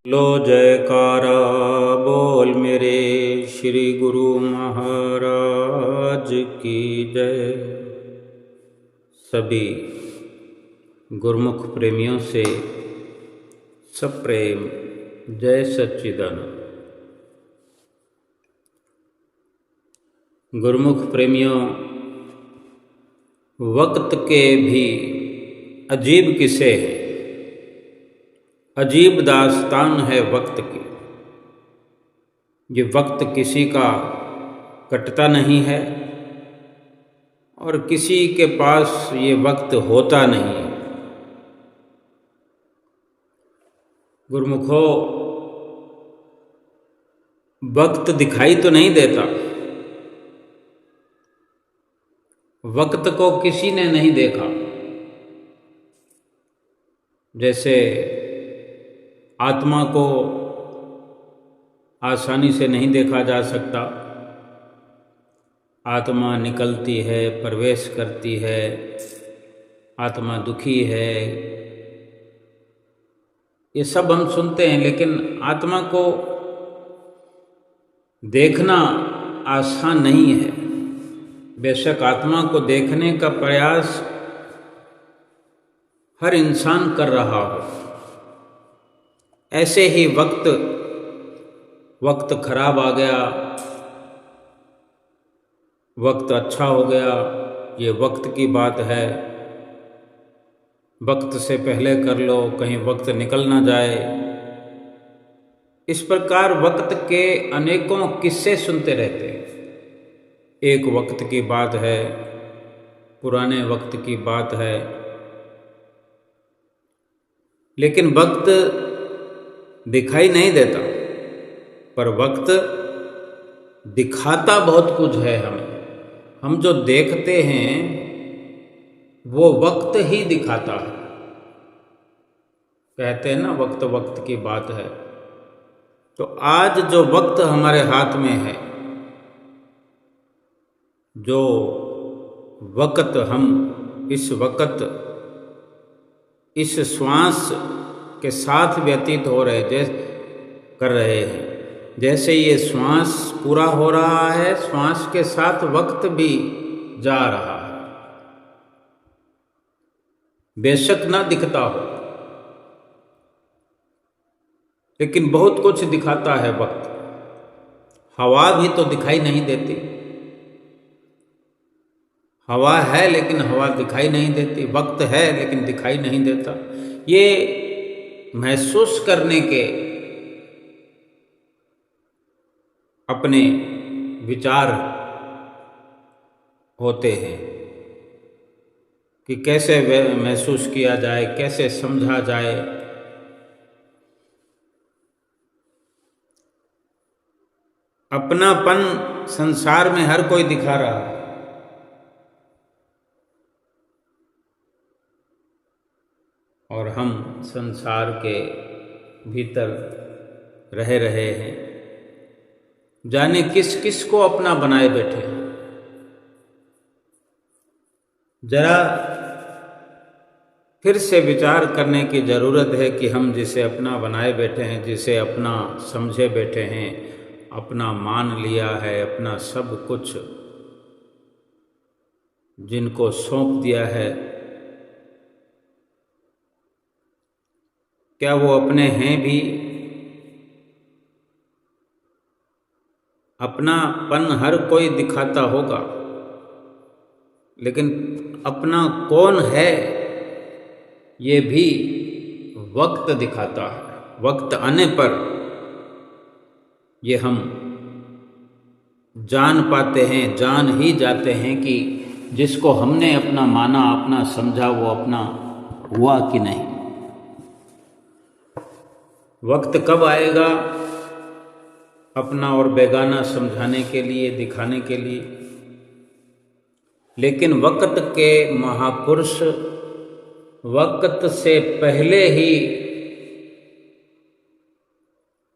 लो जयकारा बोल मेरे श्री गुरु महाराज की जय। सभी गुरुमुख प्रेमियों से सब प्रेम, जय सच्चिदानंद। गुरुमुख प्रेमियों, वक्त के भी अजीब किस्से हैं, अजीब दास्तान है वक्त की। ये वक्त किसी का कटता नहीं है और किसी के पास ये वक्त होता नहीं है। गुरुमुखो, वक्त दिखाई तो नहीं देता, वक्त को किसी ने नहीं देखा। जैसे आत्मा को आसानी से नहीं देखा जा सकता, आत्मा निकलती है, प्रवेश करती है, आत्मा दुखी है, ये सब हम सुनते हैं, लेकिन आत्मा को देखना आसान नहीं है। बेशक आत्मा को देखने का प्रयास हर इंसान कर रहा हो, ऐसे ही वक्त खराब आ गया, वक्त अच्छा हो गया, ये वक्त की बात है। वक्त से पहले कर लो, कहीं वक्त निकल ना जाए। इस प्रकार वक्त के अनेकों किस्से सुनते रहते हैं। एक वक्त की बात है, पुराने वक्त की बात है, लेकिन वक्त दिखाई नहीं देता, पर वक्त दिखाता बहुत कुछ है हमें। हम जो देखते हैं वो वक्त ही दिखाता है। कहते हैं ना, वक्त वक्त की बात है। तो आज जो वक्त हमारे हाथ में है, जो वक्त हम इस वक्त इस श्वास के साथ व्यतीत हो रहे, कर रहे हैं, जैसे ये श्वास पूरा हो रहा है, श्वास के साथ वक्त भी जा रहा है। बेशक ना दिखता हो, लेकिन बहुत कुछ दिखाता है वक्त। हवा भी तो दिखाई नहीं देती, हवा है लेकिन हवा दिखाई नहीं देती, वक्त है लेकिन दिखाई नहीं देता। ये महसूस करने के अपने विचार होते हैं कि कैसे महसूस किया जाए, कैसे समझा जाए। अपनापन संसार में हर कोई दिखा रहा है, और हम संसार के भीतर रह रहे हैं, जाने किस किस को अपना बनाए बैठे हैं। जरा फिर से विचार करने की ज़रूरत है कि हम जिसे अपना बनाए बैठे हैं, जिसे अपना समझे बैठे हैं, अपना मान लिया है, अपना सब कुछ जिनको सौंप दिया है, क्या वो अपने हैं भी? अपनापन हर कोई दिखाता होगा, लेकिन अपना कौन है ये भी वक्त दिखाता है। वक्त आने पर ये हम जान पाते हैं, जान ही जाते हैं कि जिसको हमने अपना माना, अपना समझा, वो अपना हुआ कि नहीं। वक्त कब आएगा अपना और बेगाना समझाने के लिए, दिखाने के लिए? लेकिन वक्त के महापुरुष वक्त से पहले ही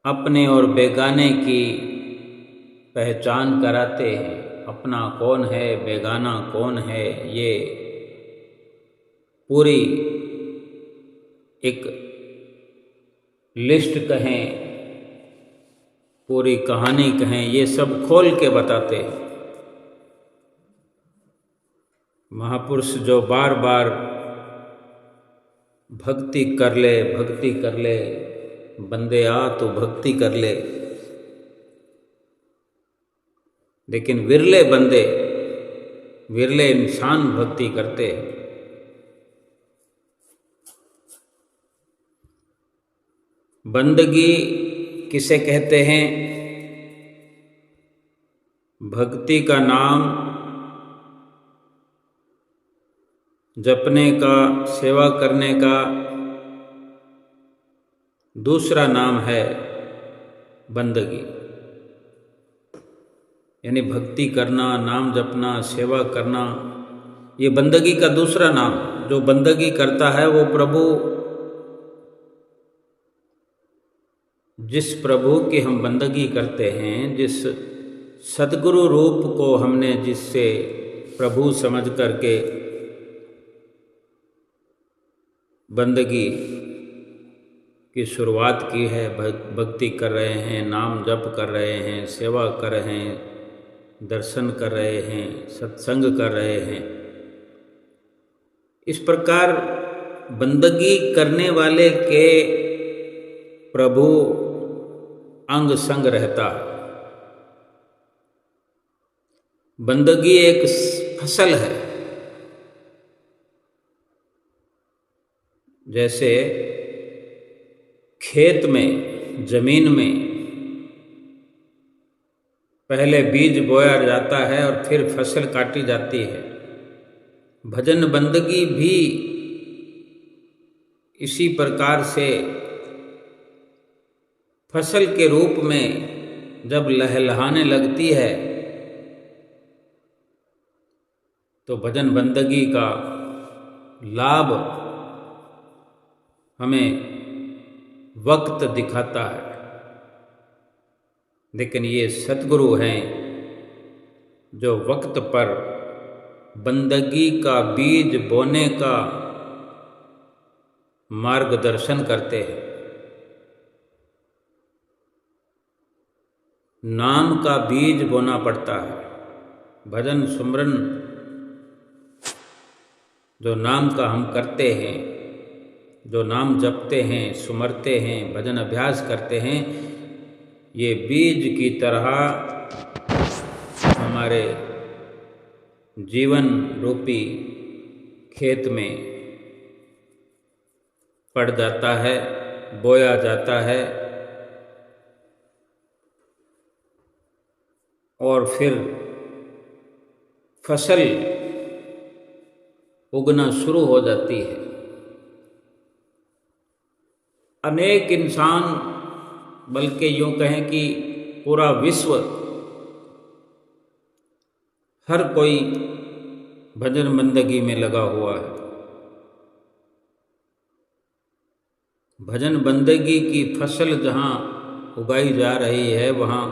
अपने और बेगाने की पहचान कराते हैं। अपना कौन है, बेगाना कौन है, ये पूरी एक लिस्ट कहें, पूरी कहानी कहें, ये सब खोल के बताते हैं। महापुरुष जो बार बार भक्ति कर ले, बंदे आ तो भक्ति कर ले, लेकिन विरले बंदे, विरले इंसान भक्ति करते हैं। बंदगी किसे कहते हैं? भक्ति का नाम जपने का, सेवा करने का दूसरा नाम है बंदगी। यानी भक्ति करना, नाम जपना, सेवा करना, ये बंदगी का दूसरा नाम। जो बंदगी करता है वो प्रभु, जिस प्रभु की हम बंदगी करते हैं, जिस सद्गुरु रूप को हमने जिससे प्रभु समझ करके बंदगी की शुरुआत की है, भक्ति कर रहे हैं, नाम जप कर रहे हैं, सेवा कर रहे हैं, दर्शन कर रहे हैं, सत्संग कर रहे हैं। इस प्रकार बंदगी करने वाले के प्रभु अंग संग रहता है। बंदगी एक फसल है। जैसे खेत में, जमीन में पहले बीज बोया जाता है और फिर फसल काटी जाती है। भजन बंदगी भी इसी प्रकार से फसल के रूप में जब लहलहाने लगती है तो भजन बंदगी का लाभ हमें वक्त दिखाता है। लेकिन ये सद्गुरु हैं जो वक्त पर बंदगी का बीज बोने का मार्गदर्शन करते हैं। नाम का बीज बोना पड़ता है। भजन सुमरन जो नाम का हम करते हैं, जो नाम जपते हैं, सुमरते हैं, भजन अभ्यास करते हैं, ये बीज की तरह हमारे जीवन रूपी खेत में पड़ जाता है, बोया जाता है और फिर फसल उगना शुरू हो जाती है। अनेक इंसान, बल्कि यूँ कहें कि पूरा विश्व, हर कोई भजन बंदगी में लगा हुआ है। भजन बंदगी की फसल जहाँ उगाई जा रही है, वहाँ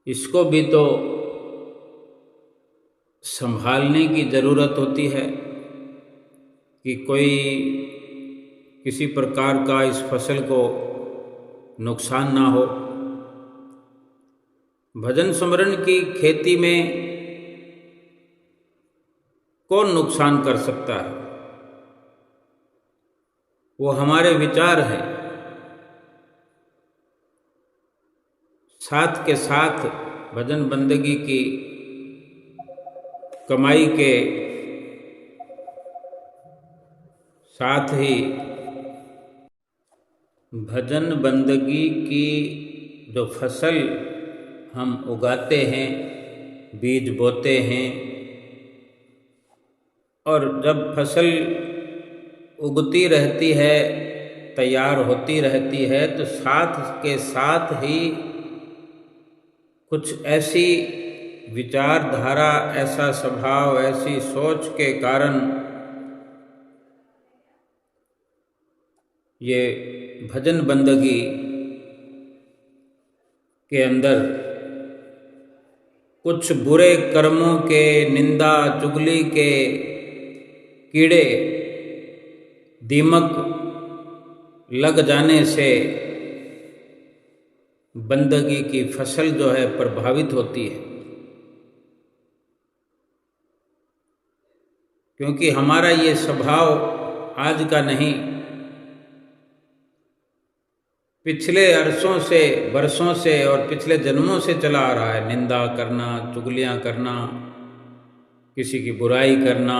इसको भी तो संभालने की ज़रूरत होती है कि कोई किसी प्रकार का इस फसल को नुकसान ना हो। भजन सुमरन की खेती में कौन नुकसान कर सकता है? वो हमारे विचार हैं। साथ के साथ भजन बंदगी की कमाई के साथ ही भजन बंदगी की जो फसल हम उगाते हैं, बीज बोते हैं, और जब फसल उगती रहती है, तैयार होती रहती है, तो साथ के साथ ही कुछ ऐसी विचारधारा, ऐसा स्वभाव, ऐसी सोच के कारण ये भजन बंदगी के अंदर कुछ बुरे कर्मों के, निंदा चुगली के कीड़े, दीमक लग जाने से बंदगी की फसल जो है प्रभावित होती है, क्योंकि हमारा ये स्वभाव आज का नहीं, पिछले अरसों से, वर्षों से और पिछले जन्मों से चला आ रहा है। निंदा करना, चुगलियाँ करना, किसी की बुराई करना।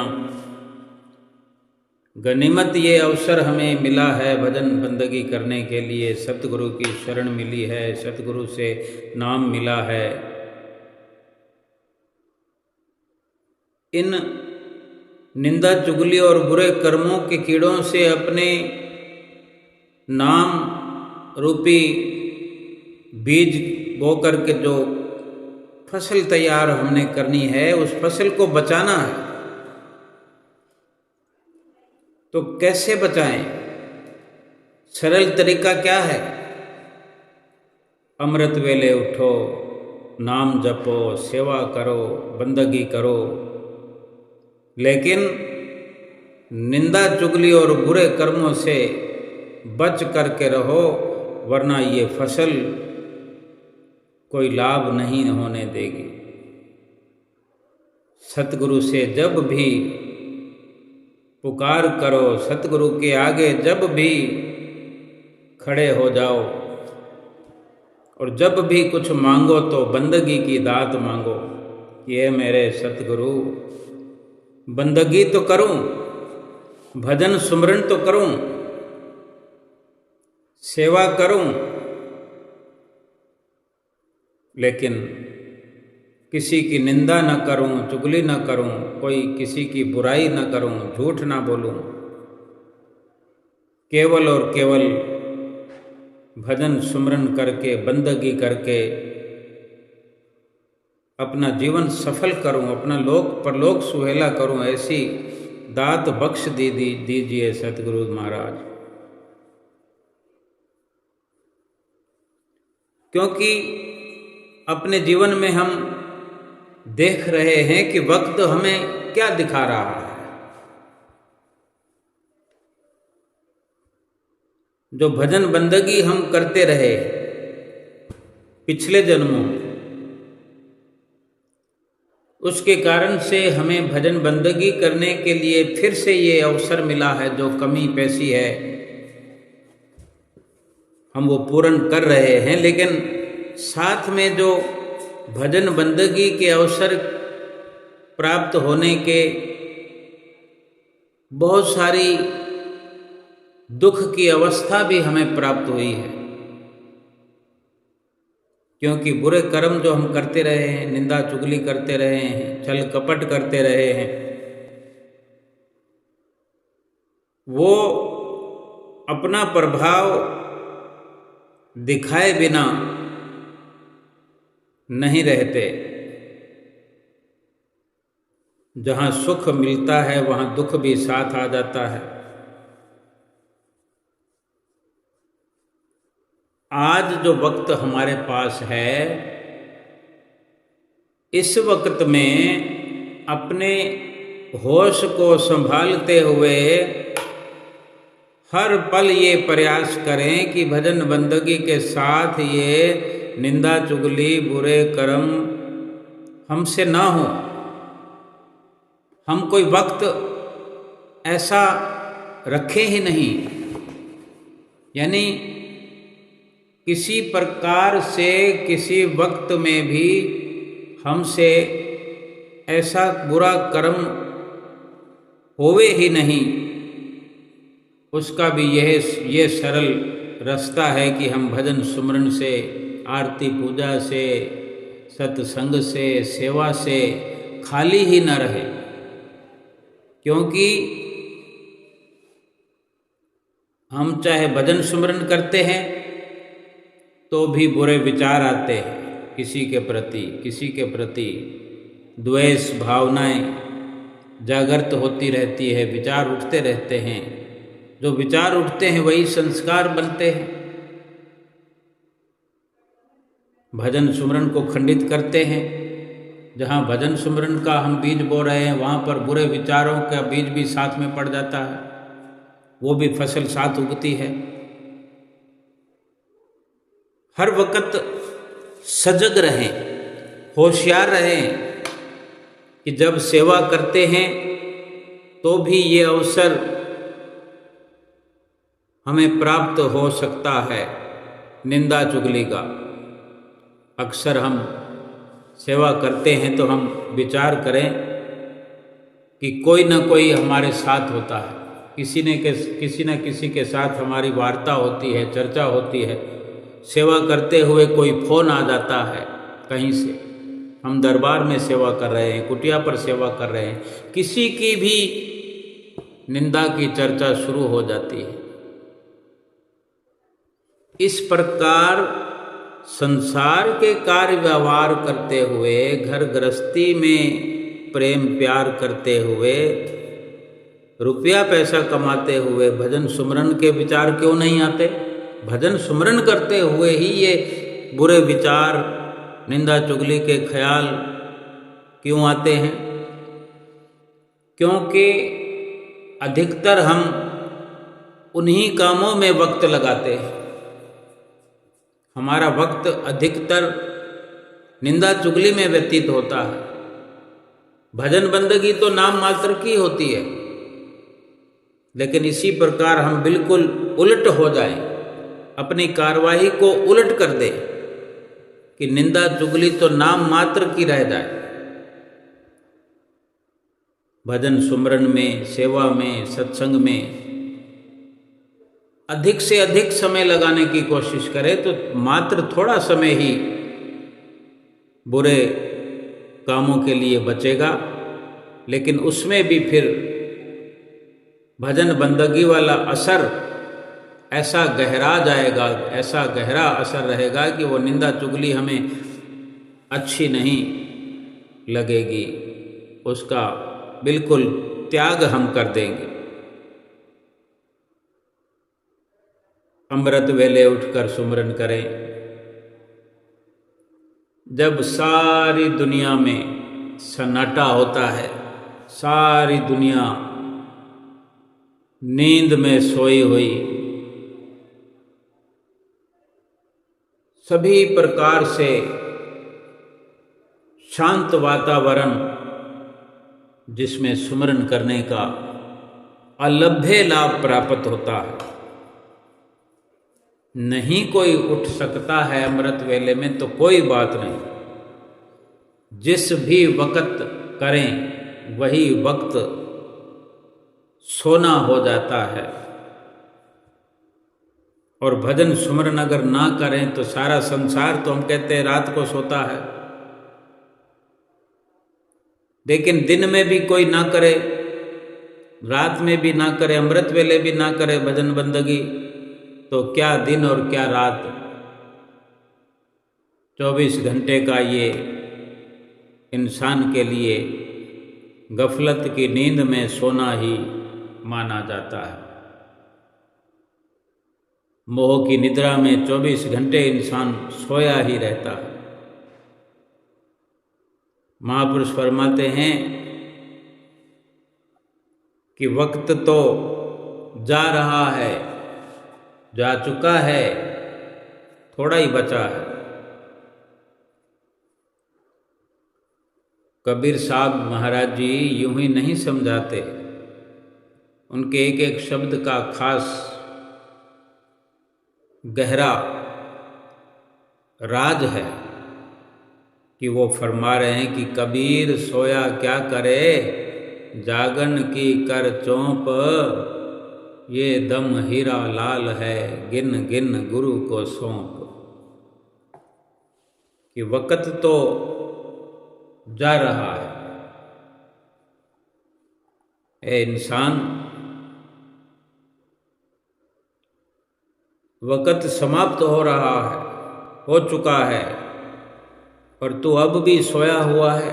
गनीमत ये अवसर हमें मिला है भजन बंदगी करने के लिए, सतगुरु की शरण मिली है, सतगुरु से नाम मिला है। इन निंदा, चुगली और बुरे कर्मों के कीड़ों से अपने नाम रूपी बीज बो करके जो फसल तैयार हमने करनी है, उस फसल को बचाना है। तो कैसे बचाएं? सरल तरीका क्या है? अमृत वेले उठो, नाम जपो, सेवा करो, बंदगी करो, लेकिन निंदा, चुगली और बुरे कर्मों से बच करके रहो, वरना ये फसल कोई लाभ नहीं होने देगी। सतगुरु से जब भी पुकार करो, सतगुरु के आगे जब भी खड़े हो जाओ और जब भी कुछ मांगो तो बंदगी की दात मांगो कि ये मेरे सतगुरु, बंदगी तो करूं, भजन सुमरन तो करूं, सेवा करूं, लेकिन किसी की निंदा न करूं, चुगली न करूं, कोई किसी की बुराई न करूं, झूठ ना बोलूं, केवल और केवल भजन सुमरन करके, बंदगी करके अपना जीवन सफल करूं, अपना लोक परलोक सुहेला करूं, ऐसी दात बख्श दीजिए सतगुरु महाराज। क्योंकि अपने जीवन में हम देख रहे हैं कि वक्त हमें क्या दिखा रहा है। जो भजन बंदगी हम करते रहे पिछले जन्मों, उसके कारण से हमें भजन बंदगी करने के लिए फिर से ये अवसर मिला है। जो कमी पैसी है हम वो पूर्ण कर रहे हैं, लेकिन साथ में जो भजन बंदगी के अवसर प्राप्त होने के बहुत सारी दुख की अवस्था भी हमें प्राप्त हुई है, क्योंकि बुरे कर्म जो हम करते रहे हैं, निंदा चुगली करते रहे हैं, छल कपट करते रहे हैं, वो अपना प्रभाव दिखाए बिना नहीं रहते। जहाँ सुख मिलता है वहाँ दुख भी साथ आ जाता है। आज जो वक्त हमारे पास है, इस वक्त में अपने होश को संभालते हुए हर पल ये प्रयास करें कि भजन बंदगी के साथ ये निंदा चुगली बुरे कर्म हमसे ना हो। हम कोई वक्त ऐसा रखे ही नहीं, यानी किसी प्रकार से किसी वक्त में भी हमसे ऐसा बुरा कर्म होवे ही नहीं। उसका भी यह सरल रास्ता है कि हम भजन सुमरन से, आरती पूजा से, सत्संग से, सेवा से खाली ही न रहे। क्योंकि हम चाहे भजन सुमरन करते हैं तो भी बुरे विचार आते हैं, किसी के प्रति द्वेष भावनाएं जागृत होती रहती है, विचार उठते रहते हैं। जो विचार उठते हैं वही संस्कार बनते हैं। भजन सुमरन को खंडित करते हैं। जहाँ भजन सुमरन का हम बीज बो रहे हैं, वहाँ पर बुरे विचारों का बीज भी साथ में पड़ जाता है, वो भी फसल साथ उगती है। हर वक्त सजग रहें, होशियार रहें कि जब सेवा करते हैं तो भी ये अवसर हमें प्राप्त हो सकता है निंदा चुगली का। अक्सर हम सेवा करते हैं तो हम विचार करें कि कोई न कोई हमारे साथ होता है, किसी न किसी के साथ हमारी वार्ता होती है, चर्चा होती है। सेवा करते हुए कोई फोन आ जाता है कहीं से, हम दरबार में सेवा कर रहे हैं, कुटिया पर सेवा कर रहे हैं, किसी की भी निंदा की चर्चा शुरू हो जाती है। इस प्रकार संसार के कार्य व्यवहार करते हुए, घर गृहस्थी में प्रेम प्यार करते हुए, रुपया पैसा कमाते हुए भजन सुमरन के विचार क्यों नहीं आते? भजन सुमरन करते हुए ही ये बुरे विचार, निंदा चुगली के ख्याल क्यों आते हैं? क्योंकि अधिकतर हम उन्हीं कामों में वक्त लगाते हैं। हमारा वक्त अधिकतर निंदा चुगली में व्यतीत होता है। भजन बंदगी तो नाम मात्र की होती है, लेकिन इसी प्रकार हम बिल्कुल उलट हो जाएं, अपनी कार्यवाही को उलट कर दें कि निंदा चुगली तो नाम मात्र की रह जाए। भजन सुमरन में, सेवा में, सत्संग में अधिक से अधिक समय लगाने की कोशिश करें तो मात्र थोड़ा समय ही बुरे कामों के लिए बचेगा, लेकिन उसमें भी फिर भजन बंदगी वाला असर ऐसा गहरा जाएगा, ऐसा गहरा असर रहेगा कि वो निंदा चुगली हमें अच्छी नहीं लगेगी, उसका बिल्कुल त्याग हम कर देंगे। अमृत वेले उठकर सुमरन करें। जब सारी दुनिया में सन्नाटा होता है, सारी दुनिया नींद में सोई हुई, सभी प्रकार से शांत वातावरण जिसमें सुमरन करने का अलभ्य लाभ प्राप्त होता है, नहीं कोई उठ सकता है अमृत वेले में तो कोई बात नहीं, जिस भी वक्त करें वही वक्त सोना हो जाता है। और भजन सुमरन अगर ना करें तो सारा संसार तो हम कहते हैं रात को सोता है, लेकिन दिन में भी कोई ना करे, रात में भी ना करे, अमृत वेले भी ना करे भजन बंदगी, तो क्या दिन और क्या रात। 24 घंटे का ये इंसान के लिए गफलत की नींद में सोना ही माना जाता है। मोह की निद्रा में 24 घंटे इंसान सोया ही रहता है। महापुरुष फरमाते हैं कि वक्त तो जा रहा है, जा चुका है, थोड़ा ही बचा है। कबीर साहब महाराज जी यूं ही नहीं समझाते, उनके एक एक शब्द का खास गहरा राज है कि वो फरमा रहे हैं कि कबीर सोया क्या करे, जागन की कर चौंप, ये दम हीरा लाल है, गिन गिन गुरु को सौंप। कि वक्त तो जा रहा है, ए इंसान, वक्त समाप्त हो रहा है, हो चुका है, और तू अब भी सोया हुआ है।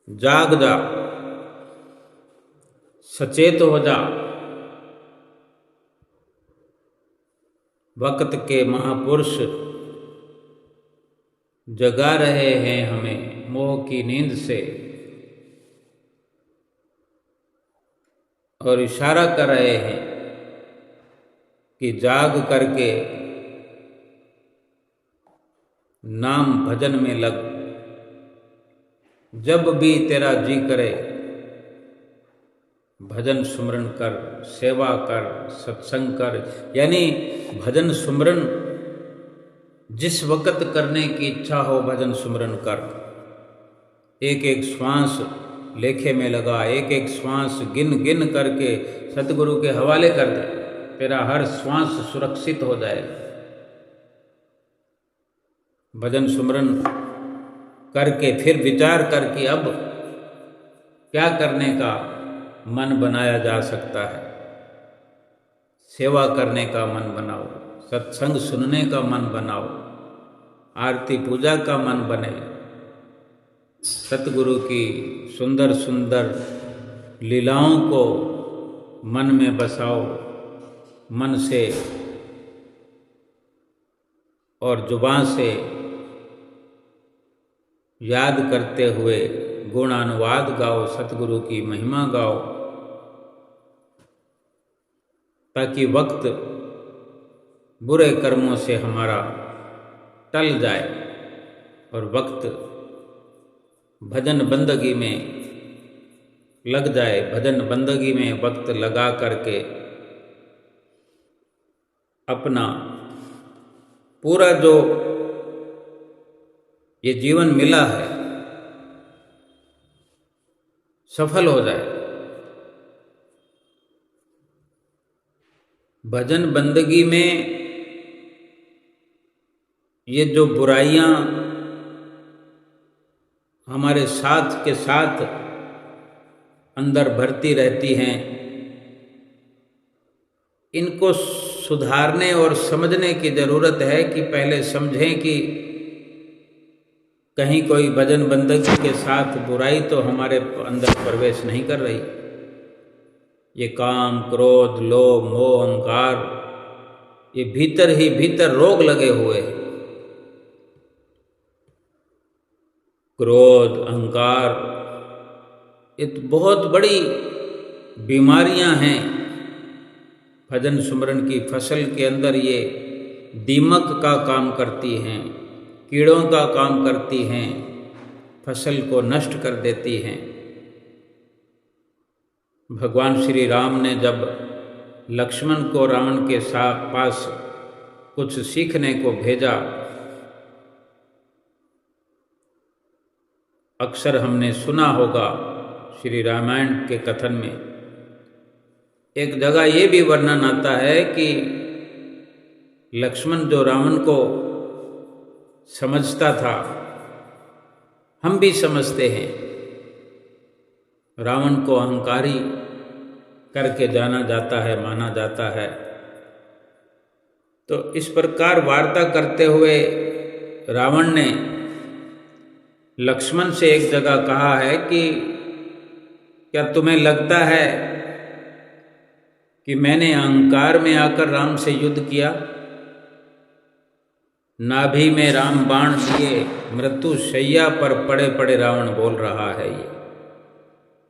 जाग जा, सचेत हो जा। वक्त के महापुरुष जगा रहे हैं हमें मोह की नींद से, और इशारा कर रहे हैं कि जाग करके नाम भजन में लग। जब भी तेरा जी करे भजन सुमरन कर, सेवा कर, सत्संग कर। यानी भजन सुमरन जिस वक़्त करने की इच्छा हो भजन सुमरन कर। एक एक श्वास लेखे में लगा, एक एक श्वास गिन गिन करके सतगुरु के हवाले कर दे, तेरा हर श्वास सुरक्षित हो जाएगा। भजन सुमरन करके फिर विचार करके अब क्या करने का मन बनाया जा सकता है। सेवा करने का मन बनाओ, सत्संग सुनने का मन बनाओ, आरती पूजा का मन बने, सतगुरु की सुंदर सुंदर लीलाओं को मन में बसाओ, मन से और जुबान से याद करते हुए गुणानुवाद गाओ, सतगुरु की महिमा गाओ, ताकि वक्त बुरे कर्मों से हमारा टल जाए और वक्त भजन बंदगी में लग जाए। भजन बंदगी में वक्त लगा करके अपना पूरा जो ये जीवन मिला है सफल हो जाए। भजन बंदगी में ये जो बुराइयां हमारे साथ के साथ अंदर भरती रहती हैं, इनको सुधारने और समझने की ज़रूरत है कि पहले समझें कि कहीं कोई भजन बंदगी के साथ बुराई तो हमारे अंदर प्रवेश नहीं कर रही। ये काम, क्रोध, लोभ, मोह, अहंकार, ये भीतर ही भीतर रोग लगे हुए हैं। क्रोध, अहंकार, ये तो बहुत बड़ी बीमारियां हैं। भजन सुमरन की फसल के अंदर ये दीमक का काम करती हैं, कीड़ों का काम करती हैं, फसल को नष्ट कर देती हैं। भगवान श्री राम ने जब लक्ष्मण को रावण के पास कुछ सीखने को भेजा, अक्सर हमने सुना होगा श्री रामायण के कथन में एक जगह ये भी वर्णन आता है कि लक्ष्मण जो रावण को समझता था, हम भी समझते हैं, रावण को अहंकारी करके जाना जाता है, माना जाता है। तो इस प्रकार वार्ता करते हुए रावण ने लक्ष्मण से एक जगह कहा है कि क्या तुम्हें लगता है कि मैंने अहंकार में आकर राम से युद्ध किया? नाभि में राम बाण दिए, मृत्यु शैया पर पड़े पड़े रावण बोल रहा है ये।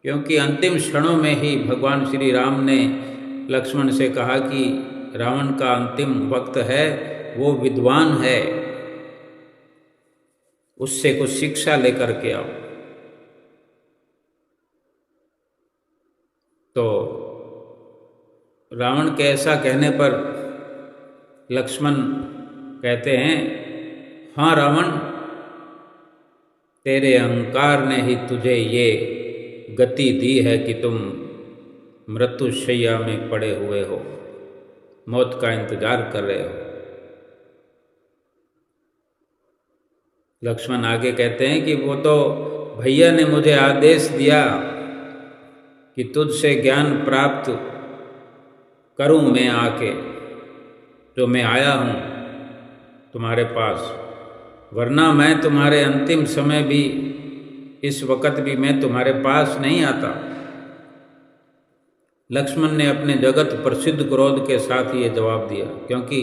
क्योंकि अंतिम क्षणों में ही भगवान श्री राम ने लक्ष्मण से कहा कि रावण का अंतिम वक्त है, वो विद्वान है, उससे कुछ शिक्षा लेकर के आओ। तो रावण के ऐसा कहने पर लक्ष्मण कहते हैं, हाँ रावण, तेरे अहंकार ने ही तुझे ये गति दी है कि तुम मृत्युशैया में पड़े हुए हो, मौत का इंतजार कर रहे हो। लक्ष्मण आगे कहते हैं कि वो तो भैया ने मुझे आदेश दिया कि तुझसे ज्ञान प्राप्त करूं मैं आके, तो मैं आया हूं तुम्हारे पास, वरना मैं तुम्हारे अंतिम समय भी, इस वक़्त भी मैं तुम्हारे पास नहीं आता। लक्ष्मण ने अपने जगत प्रसिद्ध क्रोध के साथ ये जवाब दिया, क्योंकि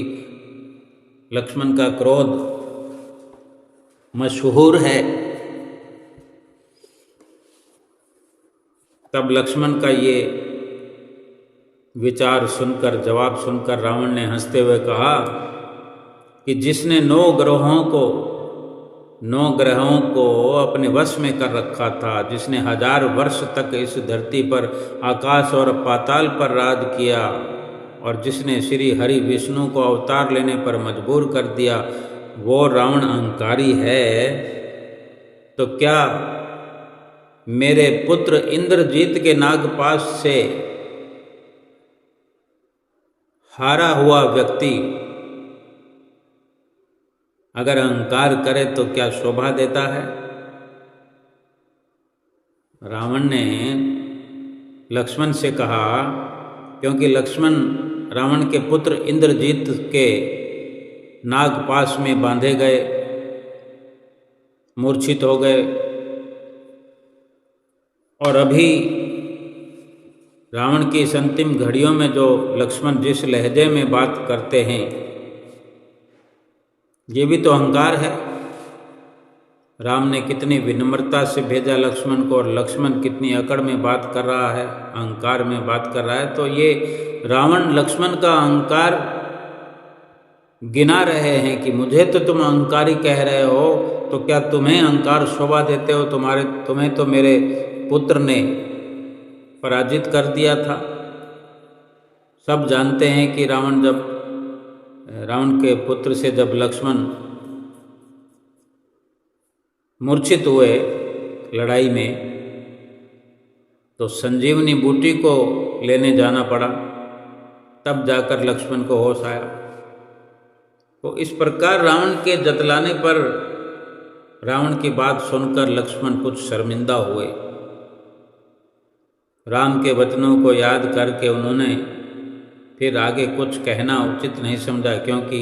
लक्ष्मण का क्रोध मशहूर है। तब लक्ष्मण का ये विचार सुनकर, जवाब सुनकर रावण ने हंसते हुए कहा कि जिसने 9 ग्रहों को अपने वश में कर रखा था, जिसने 1000 वर्ष तक इस धरती पर आकाश और पाताल पर राज किया, और जिसने श्री हरि विष्णु को अवतार लेने पर मजबूर कर दिया, वो रावण अहंकारी है, तो क्या मेरे पुत्र इंद्रजीत के नागपाश से हारा हुआ व्यक्ति अगर अहंकार करे तो क्या शोभा देता है? रावण ने लक्ष्मण से कहा, क्योंकि लक्ष्मण रावण के पुत्र इंद्रजीत के नागपाश में बांधे गए, मूर्छित हो गए, और अभी रावण की इस अंतिम घड़ियों में जो लक्ष्मण जिस लहजे में बात करते हैं, ये भी तो अहंकार है। राम ने कितनी विनम्रता से भेजा लक्ष्मण को, और लक्ष्मण कितनी अकड़ में बात कर रहा है, अहंकार में बात कर रहा है। तो ये रावण लक्ष्मण का अहंकार गिना रहे हैं कि मुझे तो तुम अहंकारी कह रहे हो, तो क्या तुम्हें अहंकार शोभा देते हो? तुम्हें तो मेरे पुत्र ने पराजित कर दिया था। सब जानते हैं कि रावण के पुत्र से जब लक्ष्मण मूर्छित हुए लड़ाई में, तो संजीवनी बूटी को लेने जाना पड़ा, तब जाकर लक्ष्मण को होश आया। तो इस प्रकार रावण के जतलाने पर, रावण की बात सुनकर लक्ष्मण कुछ शर्मिंदा हुए। राम के वचनों को याद करके उन्होंने फिर आगे कुछ कहना उचित नहीं समझा, क्योंकि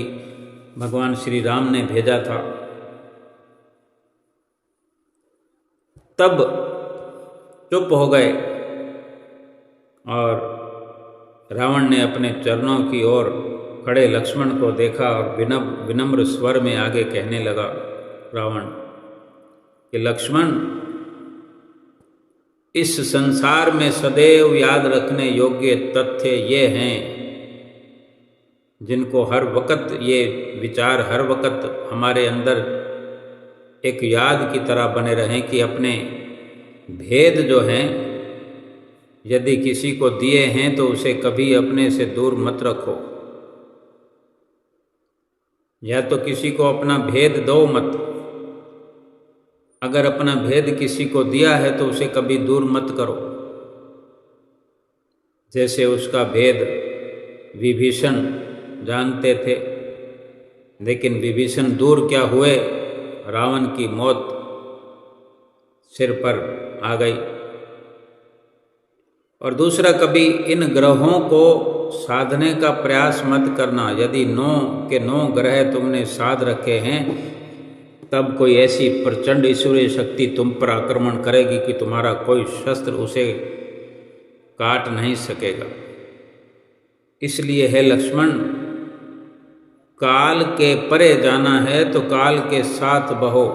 भगवान श्री राम ने भेजा था। तब चुप हो गए और रावण ने अपने चरणों की ओर खड़े लक्ष्मण को देखा और विनम्र स्वर में आगे कहने लगा रावण कि लक्ष्मण, इस संसार में सदैव याद रखने योग्य तथ्य ये हैं जिनको हर वक़्त, ये विचार हर वक़्त हमारे अंदर एक याद की तरह बने रहें कि अपने भेद जो हैं, यदि किसी को दिए हैं तो उसे कभी अपने से दूर मत रखो, या तो किसी को अपना भेद दो मत। अगर अपना भेद किसी को दिया है तो उसे कभी दूर मत करो। जैसे उसका भेद विभीषण जानते थे, लेकिन विभीषण दूर क्या हुए, रावण की मौत सिर पर आ गई। और दूसरा, कभी इन ग्रहों को साधने का प्रयास मत करना। यदि 9 ग्रह तुमने साध रखे हैं, तब कोई ऐसी प्रचंड ईश्वरीय शक्ति तुम पर आक्रमण करेगी कि तुम्हारा कोई शस्त्र उसे काट नहीं सकेगा। इसलिए है लक्ष्मण, काल के परे जाना है तो काल के साथ बहो।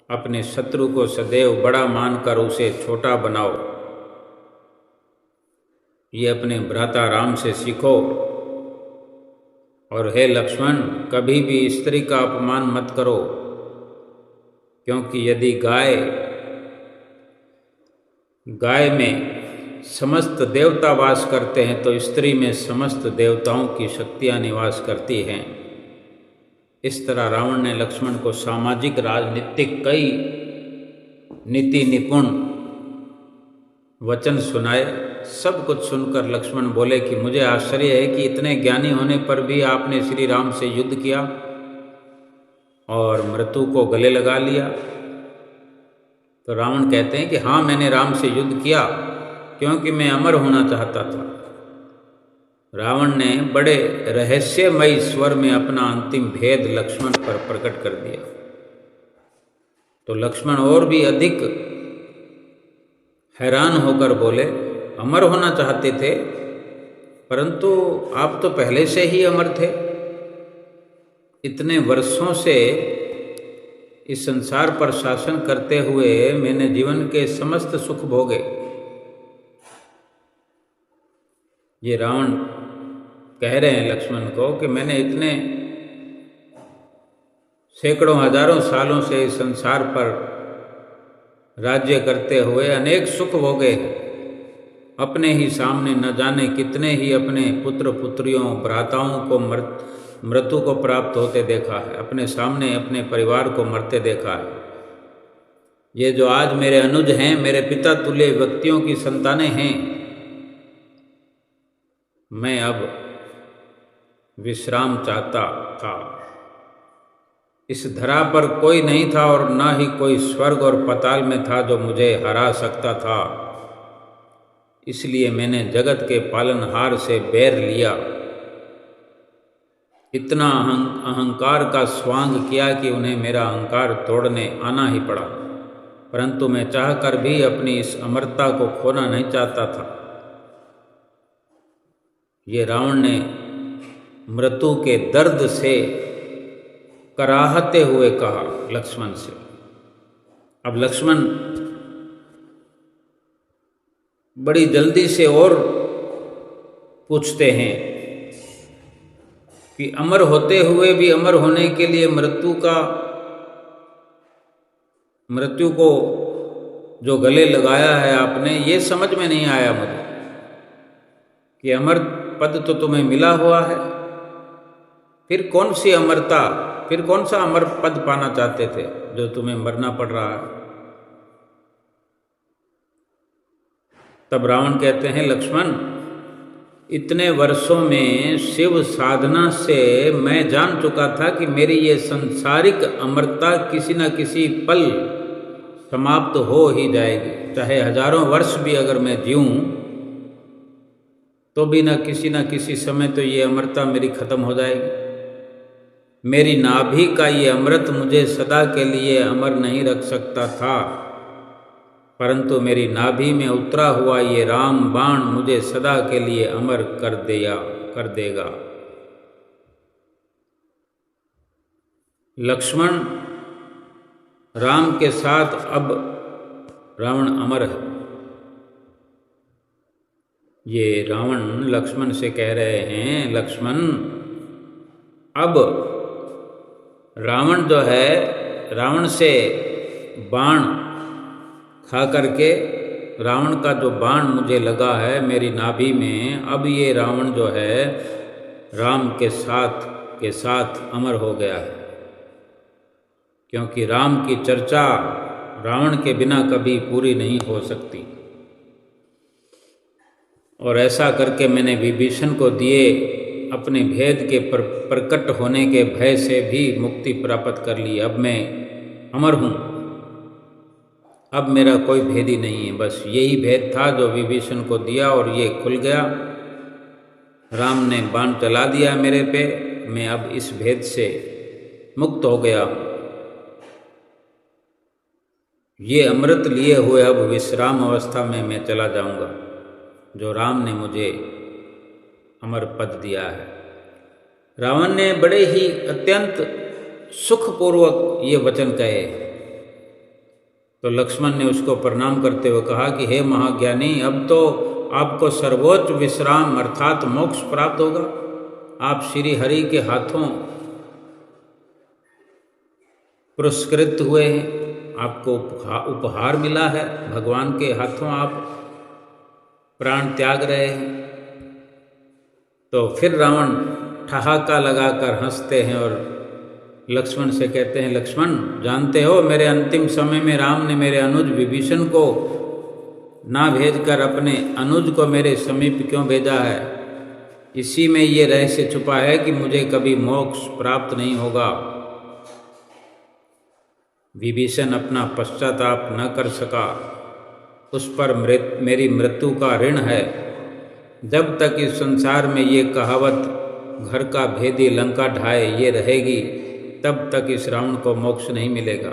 अपने शत्रु को सदैव बड़ा मानकर उसे छोटा बनाओ। ये अपने भ्राता राम से सीखो। और हे लक्ष्मण, कभी भी स्त्री का अपमान मत करो, क्योंकि यदि गाय में समस्त देवता वास करते हैं तो स्त्री में समस्त देवताओं की शक्तियाँ निवास करती हैं। इस तरह रावण ने लक्ष्मण को सामाजिक, राजनीतिक कई नीति निपुण वचन सुनाए। सब कुछ सुनकर लक्ष्मण बोले कि मुझे आश्चर्य है कि इतने ज्ञानी होने पर भी आपने श्री राम से युद्ध किया और मृत्यु को गले लगा लिया। तो रावण कहते हैं कि हाँ, मैंने राम से युद्ध किया क्योंकि मैं अमर होना चाहता था। रावण ने बड़े रहस्यमयी स्वर में अपना अंतिम भेद लक्ष्मण पर प्रकट कर दिया। तो लक्ष्मण और भी अधिक हैरान होकर बोले, अमर होना चाहते थे, परंतु आप तो पहले से ही अमर थे। इतने वर्षों से इस संसार पर शासन करते हुए मैंने जीवन के समस्त सुख भोगे, ये रावण कह रहे हैं लक्ष्मण को कि मैंने इतने सैकड़ों हजारों सालों से इस संसार पर राज्य करते हुए अनेक सुख भोगे, अपने ही सामने न जाने कितने ही अपने पुत्र पुत्रियों भ्राताओं को मृत्यु को प्राप्त होते देखा है, अपने सामने अपने परिवार को मरते देखा है। ये जो आज मेरे अनुज हैं, मेरे पिता तुल्य व्यक्तियों की संतानें हैं, मैं अब विश्राम चाहता था। इस धरा पर कोई नहीं था और ना ही कोई स्वर्ग और पाताल में था जो मुझे हरा सकता था। इसलिए मैंने जगत के पालनहार से बैर लिया। इतना अहंकार का स्वांग किया कि उन्हें मेरा अहंकार तोड़ने आना ही पड़ा, परंतु मैं चाहकर भी अपनी इस अमरता को खोना नहीं चाहता था। ये रावण ने मृत्यु के दर्द से कराहते हुए कहा लक्ष्मण से। अब लक्ष्मण बड़ी जल्दी से और पूछते हैं कि अमर होते हुए भी अमर होने के लिए मृत्यु को जो गले लगाया है आपने, ये समझ में नहीं आया मुझे कि अमर पद तो तुम्हें मिला हुआ है, फिर कौन सी अमरता, फिर कौन सा अमर पद पाना चाहते थे जो तुम्हें मरना पड़ रहा है। तब रावण कहते हैं लक्ष्मण, इतने वर्षों में शिव साधना से मैं जान चुका था कि मेरी ये सांसारिक अमरता किसी न किसी पल समाप्त हो ही जाएगी। चाहे हजारों वर्ष भी अगर मैं जीऊं तो भी न किसी समय तो ये अमरता मेरी खत्म हो जाएगी। मेरी नाभि का ये अमृत मुझे सदा के लिए अमर नहीं रख सकता था, परंतु मेरी नाभि में उतरा हुआ ये राम बाण मुझे सदा के लिए अमर कर देगा। लक्ष्मण, राम के साथ अब रावण अमर है। ये रावण लक्ष्मण से कह रहे हैं, लक्ष्मण अब रावण जो है, रावण से बाण खा करके, रावण का जो बाण मुझे लगा है मेरी नाभि में, अब ये रावण जो है राम के साथ अमर हो गया है। क्योंकि राम की चर्चा रावण के बिना कभी पूरी नहीं हो सकती। और ऐसा करके मैंने विभीषण को दिए अपने भेद के प्रकट होने के भय से भी मुक्ति प्राप्त कर ली। अब मैं अमर हूँ, अब मेरा कोई भेद ही नहीं है। बस यही भेद था जो विभीषण को दिया और ये खुल गया। राम ने बाण चला दिया मेरे पे, मैं अब इस भेद से मुक्त हो गया हूँ। ये अमृत लिए हुए अब विश्राम अवस्था में मैं चला जाऊंगा, जो राम ने मुझे अमर पद दिया है। रावण ने बड़े ही अत्यंत सुखपूर्वक ये वचन कहे। तो लक्ष्मण ने उसको प्रणाम करते हुए कहा कि हे महाज्ञानी, अब तो आपको सर्वोच्च विश्राम अर्थात मोक्ष प्राप्त होगा। आप श्री हरि के हाथों पुरस्कृत हुए हैं, आपको उपहार मिला है, भगवान के हाथों आप प्राण त्याग रहे हैं। तो फिर रावण ठहाका लगाकर हंसते हैं और लक्ष्मण से कहते हैं, लक्ष्मण जानते हो मेरे अंतिम समय में राम ने मेरे अनुज विभीषण को ना भेजकर अपने अनुज को मेरे समीप क्यों भेजा है? इसी में ये रहस्य छुपा है कि मुझे कभी मोक्ष प्राप्त नहीं होगा। विभीषण अपना पश्चाताप न कर सका, उस पर मेरी मृत्यु का ऋण है। जब तक इस संसार में ये कहावत घर का भेदी लंका ढाए ये रहेगी, तब तक इस रावण को मोक्ष नहीं मिलेगा।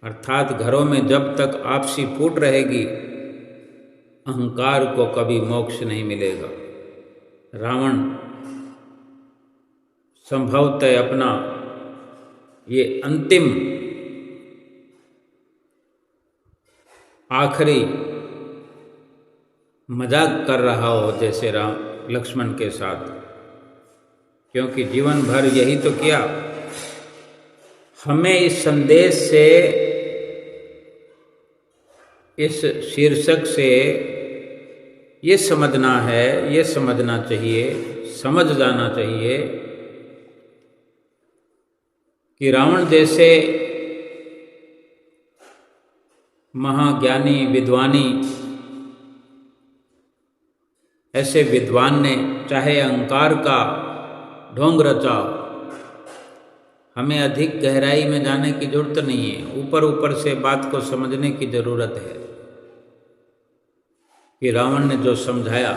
अर्थात घरों में जब तक आपसी फूट रहेगी, अहंकार को कभी मोक्ष नहीं मिलेगा। रावण संभवतः अपना ये अंतिम आखिरी मजाक कर रहा हो जैसे राम लक्ष्मण के साथ, क्योंकि जीवन भर यही तो किया। हमें इस संदेश से, इस शीर्षक से ये समझना है, ये समझना चाहिए, समझ जाना चाहिए कि रावण जैसे महाज्ञानी विद्वानी, ऐसे विद्वान ने चाहे अहंकार का ढोंग रचा, हमें अधिक गहराई में जाने की जरूरत नहीं है, ऊपर ऊपर से बात को समझने की जरूरत है कि रावण ने जो समझाया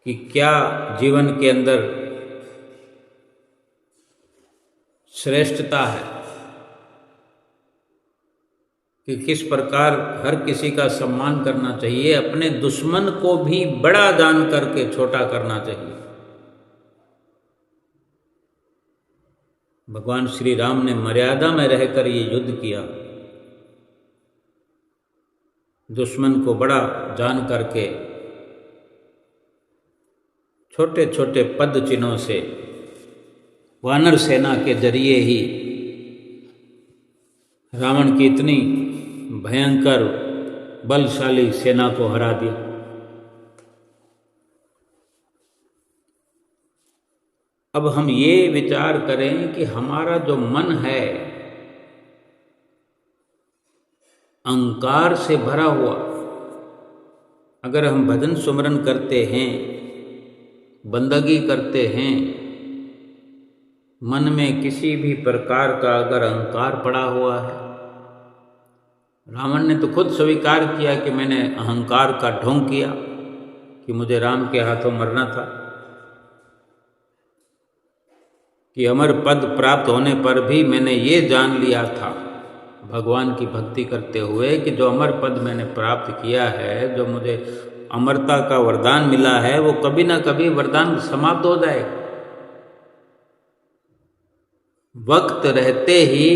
कि क्या जीवन के अंदर श्रेष्ठता है, कि किस प्रकार हर किसी का सम्मान करना चाहिए, अपने दुश्मन को भी बड़ा जान करके छोटा करना चाहिए। भगवान श्री राम ने मर्यादा में रहकर ये युद्ध किया, दुश्मन को बड़ा जान करके छोटे छोटे पद चिन्हों से वानर सेना के जरिए ही रावण की इतनी भयंकर बलशाली सेना को हरा दिया। अब हम ये विचार करें कि हमारा जो मन है अहंकार से भरा हुआ, अगर हम भजन सुमरन करते हैं, बंदगी करते हैं, मन में किसी भी प्रकार का अगर अहंकार पड़ा हुआ है, रावण ने तो खुद स्वीकार किया कि मैंने अहंकार का ढोंग किया, कि मुझे राम के हाथों मरना था, कि अमर पद प्राप्त होने पर भी मैंने ये जान लिया था भगवान की भक्ति करते हुए कि जो अमर पद मैंने प्राप्त किया है, जो मुझे अमरता का वरदान मिला है, वो कभी ना कभी वरदान समाप्त हो जाएगा। वक्त रहते ही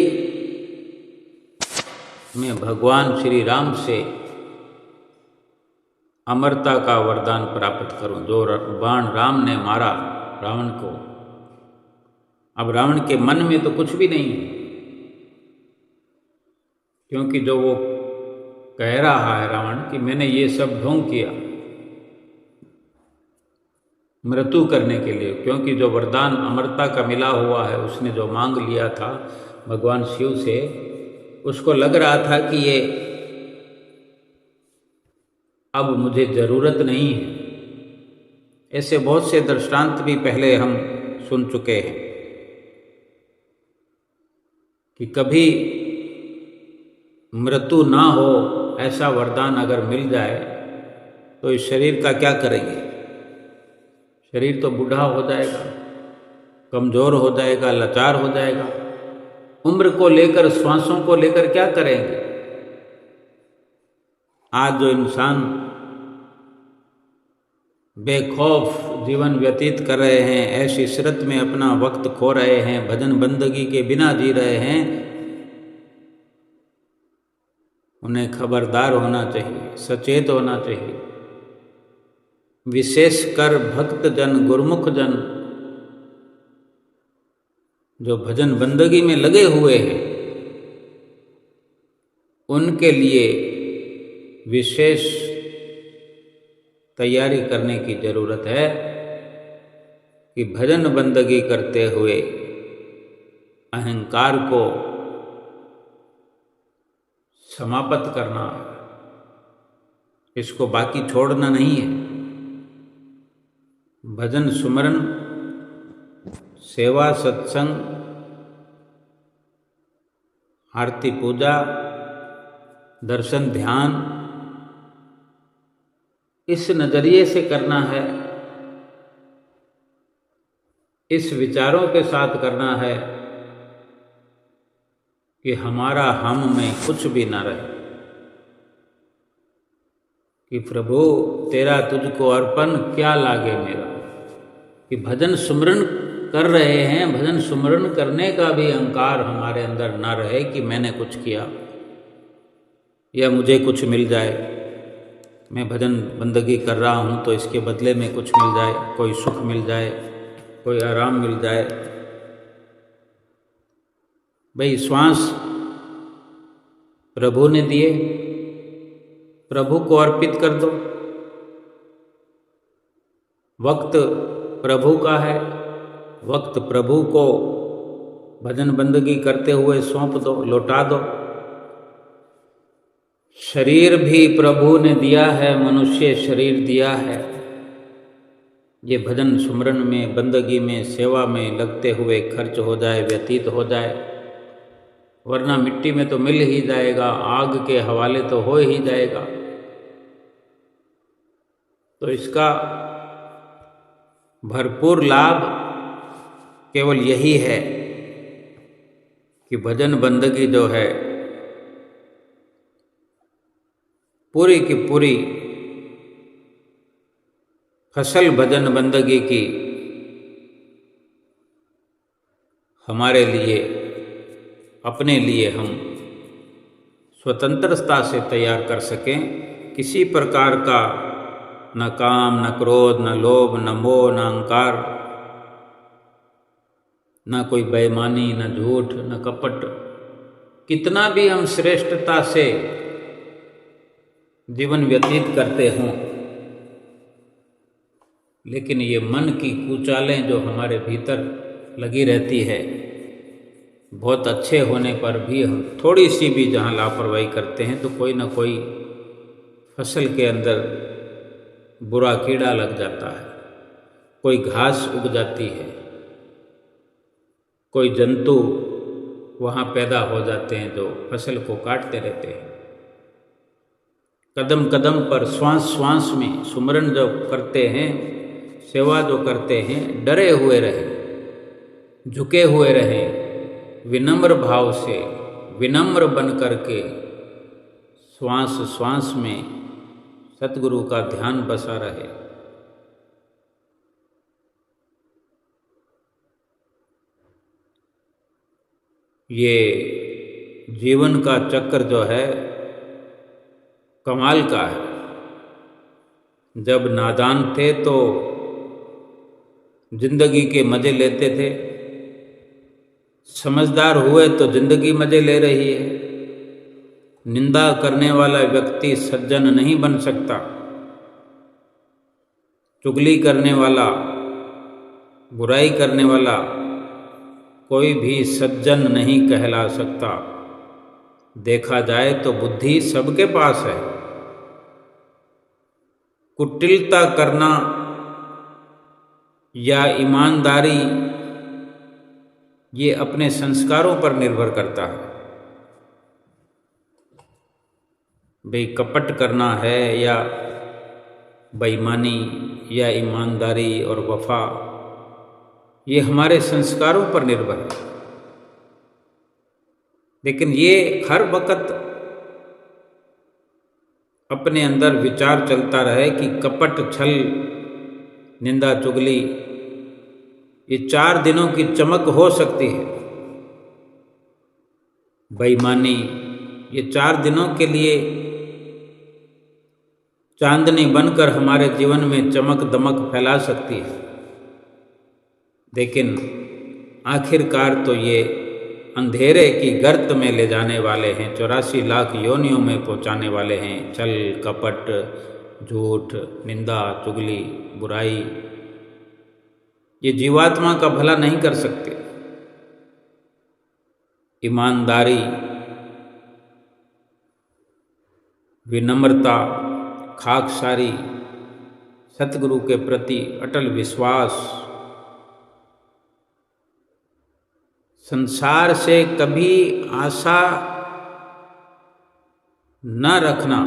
मैं भगवान श्री राम से अमरता का वरदान प्राप्त करूं। जो बाण राम ने मारा रावण को, अब रावण के मन में तो कुछ भी नहीं है, क्योंकि जो वो कह रहा है रावण कि मैंने ये सब ढोंग किया मृत्यु करने के लिए, क्योंकि जो वरदान अमरता का मिला हुआ है, उसने जो मांग लिया था भगवान शिव से, उसको लग रहा था कि ये अब मुझे जरूरत नहीं है। ऐसे बहुत से दृष्टांत भी पहले हम सुन चुके हैं कि कभी मृत्यु ना हो ऐसा वरदान अगर मिल जाए तो इस शरीर का क्या करेंगे? शरीर तो बूढ़ा हो जाएगा, कमज़ोर हो जाएगा, लाचार हो जाएगा। उम्र को लेकर, श्वासों को लेकर क्या करेंगे? आज जो इंसान बेखौफ जीवन व्यतीत कर रहे हैं, ऐसी इशरत में अपना वक्त खो रहे हैं, भजन बंदगी के बिना जी रहे हैं, उन्हें खबरदार होना चाहिए, सचेत होना चाहिए। विशेषकर भक्त जन, गुरुमुख जन जो भजन बंदगी में लगे हुए हैं, उनके लिए विशेष तैयारी करने की जरूरत है कि भजन बंदगी करते हुए अहंकार को समाप्त करना है, इसको बाकी छोड़ना नहीं है। भजन सुमरन, सेवा, सत्संग, आरती पूजा, दर्शन, ध्यान, इस नजरिए से करना है, इस विचारों के साथ करना है कि हमारा हम में कुछ भी ना रहे, कि प्रभु तेरा तुझको अर्पण क्या लागे मेरा। कि भजन सुमरन कर रहे हैं, भजन सुमरन करने का भी अहंकार हमारे अंदर ना रहे कि मैंने कुछ किया या मुझे कुछ मिल जाए। मैं भजन बंदगी कर रहा हूँ तो इसके बदले में कुछ मिल जाए, कोई सुख मिल जाए, कोई आराम मिल जाए। भाई श्वास प्रभु ने दिए, प्रभु को अर्पित कर दो। वक्त प्रभु का है, वक्त प्रभु को भजन बंदगी करते हुए सौंप दो, लौटा दो। शरीर भी प्रभु ने दिया है, मनुष्य शरीर दिया है। ये भजन सुमरन में, बंदगी में, सेवा में लगते हुए खर्च हो जाए, व्यतीत हो जाए, वरना मिट्टी में तो मिल ही जाएगा, आग के हवाले तो हो ही जाएगा। तो इसका भरपूर लाभ केवल यही है कि भजन बंदगी जो है पूरी की पूरी फसल भजन बंदगी की हमारे लिए, अपने लिए हम स्वतंत्रता से तैयार कर सकें। किसी प्रकार का न काम, न क्रोध, न लोभ, न मोह, न अहंकार, न कोई बेईमानी, न झूठ, न कपट। कितना भी हम श्रेष्ठता से जीवन व्यतीत करते हों, लेकिन ये मन की कुचालें जो हमारे भीतर लगी रहती है, बहुत अच्छे होने पर भी हम थोड़ी सी भी जहाँ लापरवाही करते हैं तो कोई ना कोई फसल के अंदर बुरा कीड़ा लग जाता है, कोई घास उग जाती है, कोई जंतु वहाँ पैदा हो जाते हैं जो फसल को काटते रहते हैं। कदम कदम पर, श्वास श्वास में सुमरन जो करते हैं, सेवा जो करते हैं, डरे हुए रहें, झुके हुए रहें, विनम्र भाव से, विनम्र बन करके श्वास श्वास में सतगुरु का ध्यान बसा रहे। ये जीवन का चक्र जो है कमाल का है। जब नादान थे तो जिंदगी के मज़े लेते थे, समझदार हुए तो जिंदगी मज़े ले रही है। निंदा करने वाला व्यक्ति सज्जन नहीं बन सकता, चुगली करने वाला, बुराई करने वाला कोई भी सज्जन नहीं कहला सकता। देखा जाए तो बुद्धि सबके पास है। कुटिलता करना या ईमानदारी ये अपने संस्कारों पर निर्भर करता है। भाई कपट करना है या बेईमानी या ईमानदारी और वफा, ये हमारे संस्कारों पर निर्भर है। लेकिन ये हर वक्त अपने अंदर विचार चलता रहे कि कपट, छल, निंदा, चुगली ये 4 दिनों की चमक हो सकती है। बेईमानी ये 4 दिनों के लिए चांदनी बनकर हमारे जीवन में चमक दमक फैला सकती है, लेकिन आखिरकार तो ये अंधेरे की गर्त में ले जाने वाले हैं, 84 लाख योनियों में पहुंचाने वाले हैं। छल, कपट, झूठ, निंदा, चुगली, बुराई ये जीवात्मा का भला नहीं कर सकते। ईमानदारी, विनम्रता, खाकसारी, सतगुरु के प्रति अटल विश्वास, संसार से कभी आशा न रखना,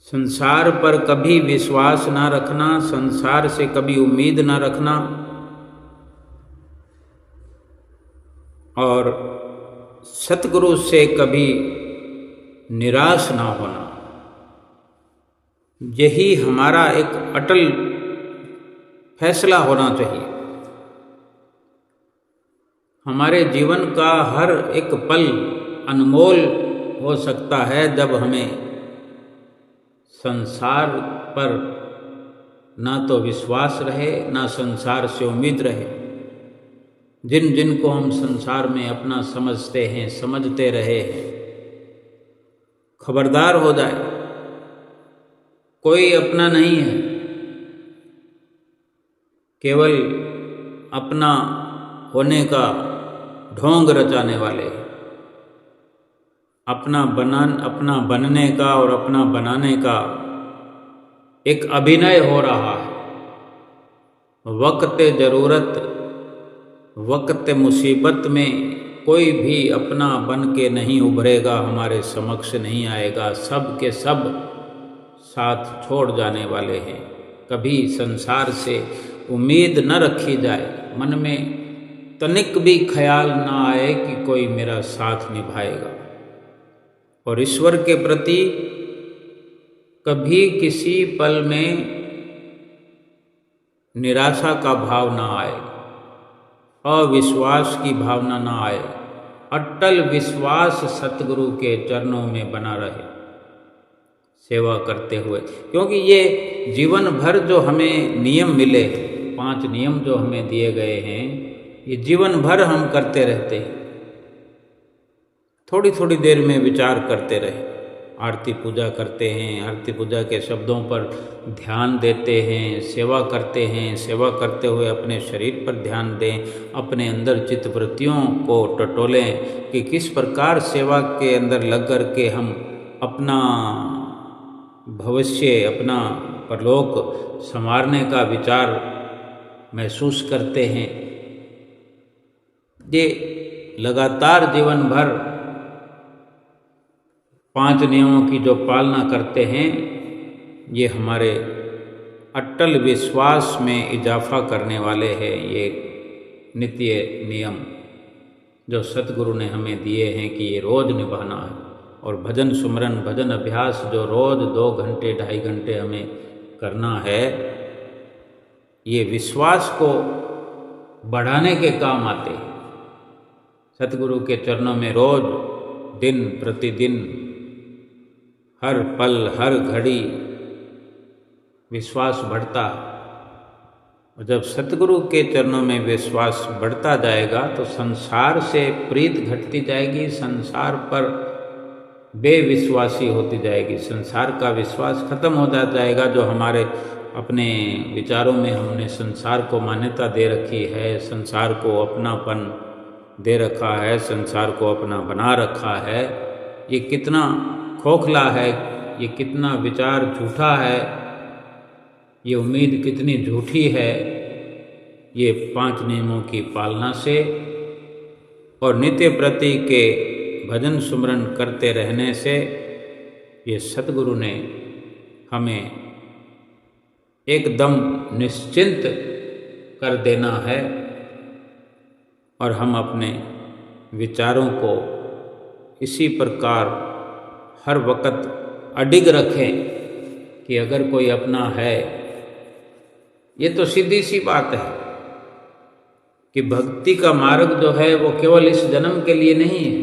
संसार पर कभी विश्वास न रखना, संसार से कभी उम्मीद न रखना और सतगुरु से कभी निराश ना होना, यही हमारा एक अटल फैसला होना चाहिए। हमारे जीवन का हर एक पल अनमोल हो सकता है जब हमें संसार पर ना तो विश्वास रहे, ना संसार से उम्मीद रहे। जिन जिन को हम संसार में अपना समझते हैं, समझते रहे हैं, खबरदार हो जाए, कोई अपना नहीं है। केवल अपना होने का ढोंग रचाने वाले हैं। अपना बनने का और अपना बनाने का एक अभिनय हो रहा है। वक्त ज़रूरत, वक्त मुसीबत में कोई भी अपना बन के नहीं उभरेगा, हमारे समक्ष नहीं आएगा। सब के सब साथ छोड़ जाने वाले हैं। कभी संसार से उम्मीद न रखी जाए, मन में तनिक भी ख्याल ना आए कि कोई मेरा साथ निभाएगा। और ईश्वर के प्रति कभी किसी पल में निराशा का भाव ना आए, अविश्वास की भावना ना आए। अटल विश्वास सतगुरु के चरणों में बना रहे सेवा करते हुए। क्योंकि ये जीवन भर जो हमें नियम मिले, 5 नियम जो हमें दिए गए हैं, ये जीवन भर हम करते रहते हैं। थोड़ी थोड़ी देर में विचार करते रहे। आरती पूजा करते हैं, आरती पूजा के शब्दों पर ध्यान देते हैं, सेवा करते हैं। सेवा करते हुए अपने शरीर पर ध्यान दें, अपने अंदर चित्तवृत्तियों को टटोलें कि किस प्रकार सेवा के अंदर लग कर के हम अपना भविष्य, अपना परलोक संवारने का विचार महसूस करते हैं। ये लगातार जीवन भर 5 नियमों की जो पालना करते हैं, ये हमारे अटल विश्वास में इजाफा करने वाले हैं। ये नित्य नियम जो सतगुरु ने हमें दिए हैं कि ये रोज़ निभाना है। और भजन सुमरन, भजन अभ्यास जो रोज़ 2 घंटे 2.5 घंटे हमें करना है, ये विश्वास को बढ़ाने के काम आते हैं। सतगुरु के चरणों में रोज़, दिन प्रतिदिन, हर पल हर घड़ी विश्वास बढ़ता है। और जब सतगुरु के चरणों में विश्वास बढ़ता जाएगा तो संसार से प्रीत घटती जाएगी, संसार पर बेविश्वासी होती जाएगी। संसार का विश्वास खत्म हो जाएगा। जो हमारे अपने विचारों में हमने संसार को मान्यता दे रखी है, संसार को अपनापन दे रखा है, संसार को अपना बना रखा है, ये कितना खोखला है, ये कितना विचार झूठा है, ये उम्मीद कितनी झूठी है। ये 5 नियमों की पालना से और नित्य प्रति के भजन सुमरन करते रहने से ये सतगुरु ने हमें एकदम निश्चिंत कर देना है। और हम अपने विचारों को इसी प्रकार हर वक्त अडिग रखें कि अगर कोई अपना है, ये तो सीधी सी बात है कि भक्ति का मार्ग जो है वो केवल इस जन्म के लिए नहीं है,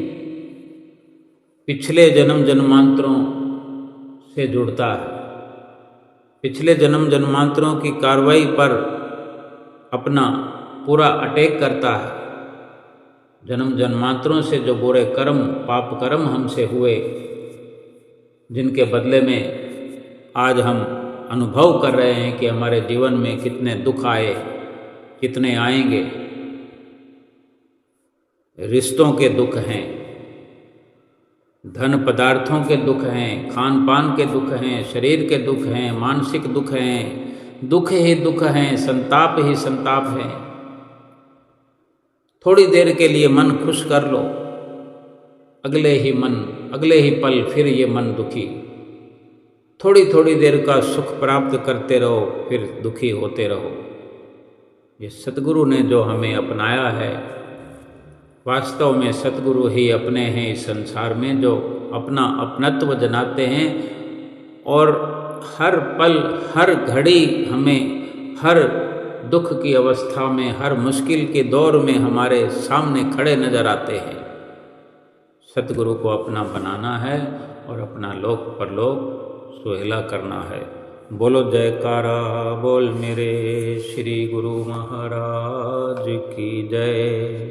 पिछले जन्म जन्मांतरों से जुड़ता है। पिछले जन्म जन्मांतरों की कार्रवाई पर अपना पूरा अटैक करता है। जन्म जन्मांतरों से जो बुरे कर्म, पाप कर्म हमसे हुए, जिनके बदले में आज हम अनुभव कर रहे हैं कि हमारे जीवन में कितने दुख आए, कितने आएंगे। रिश्तों के दुख हैं, धन पदार्थों के दुख हैं, खान पान के दुख हैं, शरीर के दुख हैं, मानसिक दुख हैं, दुख ही दुख हैं, संताप ही संताप हैं। थोड़ी देर के लिए मन खुश कर लो, अगले ही पल फिर ये मन दुखी। थोड़ी थोड़ी देर का सुख प्राप्त करते रहो, फिर दुखी होते रहो। ये सतगुरु ने जो हमें अपनाया है, वास्तव में सतगुरु ही अपने हैं इस संसार में, जो अपना अपनत्व जनाते हैं और हर पल हर घड़ी हमें हर दुख की अवस्था में, हर मुश्किल के दौर में हमारे सामने खड़े नजर आते हैं। सतगुरु को अपना बनाना है और अपना लोक परलोक सुहेला करना है। बोलो जयकारा बोल मेरे श्री गुरु महाराज की जय।